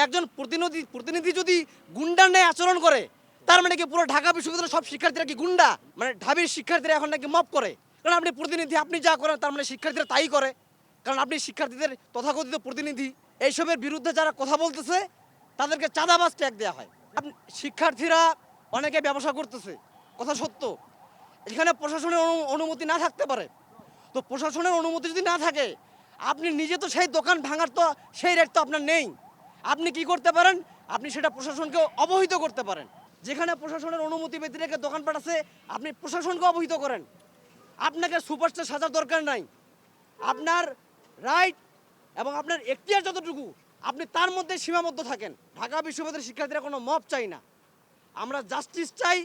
একজন প্রতিনিধি যদি গুন্ডার ন্যায় আচরণ করে, তার মানে কি পুরো ঢাকা বিশ্ববিদ্যালয়ের সব শিক্ষার্থীরা কি গুন্ডা? মানে ঢাবির শিক্ষার্থীরা এখন নাকি মব করে? কারণ আপনি প্রতিনিধি, আপনি যা করেন তার মানে শিক্ষার্থীরা তাই করে, কারণ আপনি শিক্ষার্থীদের তথাকথিত প্রতিনিধি। এইসবের বিরুদ্ধে যারা কথা বলতেছে তাদেরকে চাঁদাবাজ ট্যাগ দেওয়া হয়। শিক্ষার্থীরা অনেকে ব্যবসা করতেছে, কথা সত্য। এখানে প্রশাসনের অনুমতি না থাকতে পারে। তো প্রশাসনের অনুমতি যদি না থাকে, আপনি নিজে তো সেই দোকান ভাঙার তো সেই রাইট তো আপনার নেই। আপনি কি করতে পারেন? আপনি সেটা প্রশাসনকে অবহিত করতে পারেন। যেখানে প্রশাসনের অনুমতি ব্যতি রেখে দোকানপাট আছে, আপনি প্রশাসনকে অবহিত করেন। আপনাকে সুপারস্টার সাজার দরকার নাই। আপনার রাইট এবং আপনার এখতিয়ার যতটুকু, আপনি তার মধ্যে সীমাবদ্ধ থাকেন। ঢাকা বিশ্ববিদ্যালয়ের শিক্ষার্থীরা কোনো মব চাই না, আমরা জাস্টিস চাই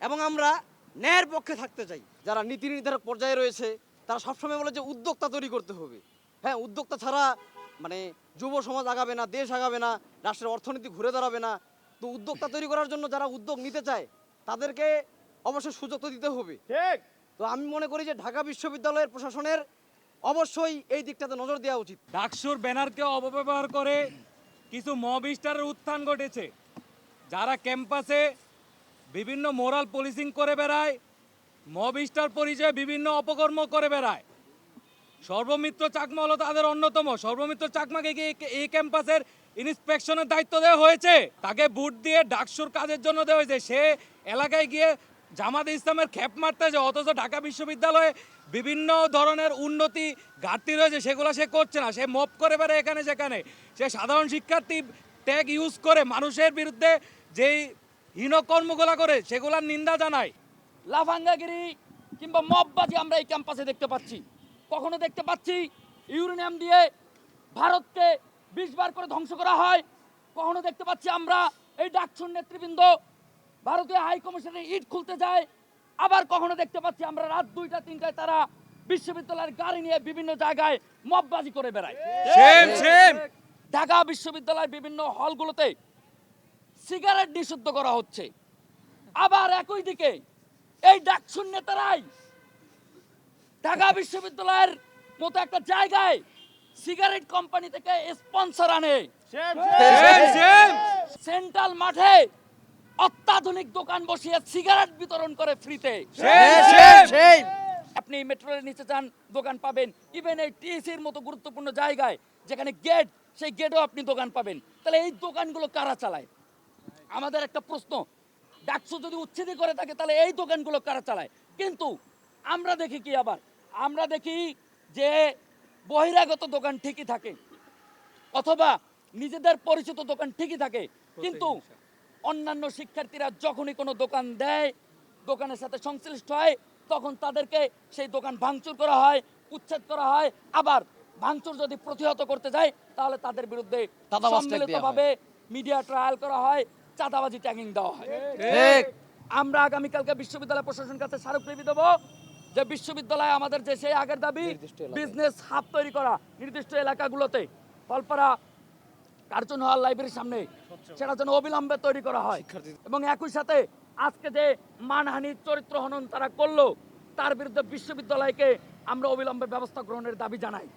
এবং আমরা ন্যায়ের পক্ষে থাকতে চাই। যারা নীতি নির্ধারক পর্যায়ে রয়েছে তারা সবসময় বলে যে উদ্যোক্তা তৈরি করতে হবে। হ্যাঁ, উদ্যোক্তা ছাড়া মানে যুব সমাজ আগাবে না, দেশ আগাবে না, রাষ্ট্রের অর্থনীতি ঘুরে দাঁড়াবে না। তো উদ্যোক্তা তৈরি করার জন্য যারা উদ্যোগ নিতে চায় তাদেরকে অবশ্যই সুযোগ তো দিতে হবে। ঠিক। তো আমি মনে করি যে ঢাকা বিশ্ববিদ্যালয়ের প্রশাসনের অবশ্যই এই দিকটাতে নজর দেওয়া উচিত। ডাকসুর ব্যানারকে অপব্যবহার করে কিছু মব স্টারের উত্থান ঘটেছে, যারা ক্যাম্পাসে বিভিন্ন মোরাল পুলিশিং করে বেড়ায়, মব স্টার পরিচয়ে বিভিন্ন অপকর্ম করে বেড়ায়। সর্বমিত্র চাকমা হলো তাদের অন্যতম। সর্বমিত্র চাকমাকে এই ক্যাম্পাসের ইন্সপেকশনের দায়িত্ব দেওয়া হয়েছে, তাকে বুট দিয়ে ডাকসুর কাজের জন্য দেওয়া হয়েছে। সে এলাকায় গিয়ে জামাতে ইসলামের খেপ মারতেছে, অথচ ঢাকা বিশ্ববিদ্যালয়ে বিভিন্ন ধরনের উন্নতি ঘাটতি রয়েছে, সেগুলো সে করছে না। সে মপ করে বেড়ায় এখানে সেখানে। সে সাধারণ শিক্ষার্থী ট্যাগ ইউজ করে মানুষের বিরুদ্ধে যেই হীনকর্মগুলো করে সেগুলোর নিন্দা জানায়। লাফাঙ্গাগিরি কিংবা মববাজি আমরা এই ক্যাম্পাসে দেখতে পাচ্ছি। কখনো দেখতে পাচ্ছি ইউরেনিয়াম দিয়ে ভারতকে 20 বার করে ধ্বংস করা হয়। কখনো দেখতে পাচ্ছি আমরা এই ডাকসুর নেতৃবৃন্দ ভারতীয় হাই কমিশনে ইট খুলতে যায়। আবার কখনো দেখতে পাচ্ছি আমরা রাত 2টা 3টায় তারা বিশ্ববিদ্যালয়ের গাড়ি নিয়ে বিভিন্ন জায়গায় মববাজি করে বেড়ায়। ঢাকা বিশ্ববিদ্যালয়ের বিভিন্ন হলগুলোতে সিগারেট নিষিদ্ধ করা হচ্ছে। আবার একই দিকে এই ডাকসুর নেতারাই ঢাকা বিশ্ববিদ্যালয়ের মতো একটা জায়গায় সিগারেট কোম্পানি থেকে স্পন্সর আনে। সেন্ট্রাল মাঠে অত্যাধুনিক দোকান বসিয়ে সিগারেট বিতরণ করে ফ্রিতে। আপনি মেট্রো রেলের নিচে যান, দোকান পাবেন। ইভেন এই টিএসির মতো গুরুত্বপূর্ণ জায়গায় যেখানে গেট, সেই গেটেও আপনি দোকান পাবেন। তাহলে এই দোকানগুলো কারা চালায়? আমাদের একটা প্রশ্ন, ডাকসু যদি উচ্ছেদ করে থাকে তাহলে এই দোকানগুলো কারা চালায়? কিন্তু আমরা দেখি কি, আবার আমরা দেখি যে বহিরাগত দোকান ঠিকই থাকে, অথবা নিজেদের পরিচিত দোকান ঠিকই থাকে, কিন্তু অন্যান্য শিক্ষার্থীরা যখনই কোনো দোকান দেয়, দোকানের সাথে সংশ্লিষ্ট হয়, তখন তাদেরকে সেই দোকান ভাঙচুর করা হয়, উচ্ছেদ করা হয়। আবার ভাঙচুর যদি প্রতিহত করতে যায় তাহলে তাদের বিরুদ্ধে সম্মিলিতভাবে মিডিয়া ট্রায়াল করা হয়, চাঁদাবাজি ট্যাগিং দেওয়া হয়। আমরা আগামীকালকে বিশ্ববিদ্যালয় প্রশাসনের কাছে স্মারকলিপি দেবো যে বিশ্ববিদ্যালয় আমাদের যে সেই আগের দাবি বিজনেস হাব তৈরি করা নির্দিষ্ট এলাকাগুলোতে, ফলপাড়া, কার্জন হল, লাইব্রেরির সামনে, সেটা যেন অবিলম্বে তৈরি করা হয়। এবং একই সাথে আজকে যে মানহানি, চরিত্র হনন তারা করলো, তার বিরুদ্ধে বিশ্ববিদ্যালয়কে আমরা অবিলম্বে ব্যবস্থা গ্রহণের দাবি জানাই।